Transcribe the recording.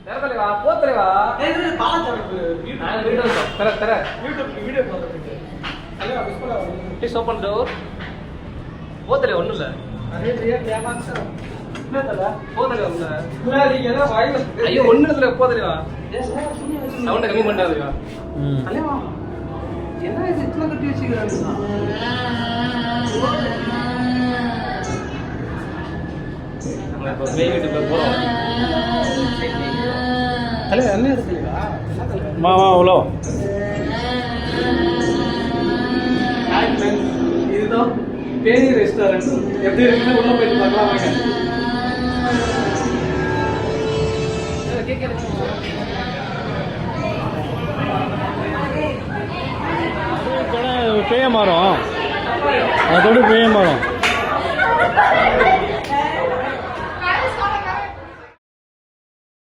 தரதலைவா போத்தலைவா ஏய் பாலச்சரக்கு நான் வீடியோ தர யூடியூப் வீடியோ பார்த்துட்டு தலைவா பிஸ்கோலா ப்ளீஸ் ஓபன் டோர் போத்தலை ஒண்ணும் இல்ல அரே ரியா கேமாக்ஸ் என்ன தல போத்தலை ஒண்ணு முன்னாடி ஏதோ வாய் ஐயோ ஒண்ணு இல்ல போத்தலைவா சவுண்ட் கம்மி பண்ணாதீங்க தலைவா என்ன இது இத்தனை கட்டி வச்சிருக்காங்க நம்ம இப்போ பேய் வீட்டுக்கு போறோம் தலைவா என்ன இருக்குல்லையா என்ன தலைவா மாமா அவ்வளோ இதுதான் பேய் ரெஸ்டாரண்ட் எப்படி இருக்குன்னு உள்ள போயிட்டு பார்க்கலாம் வாங்க பேய மரம் அதோட பேய மரம்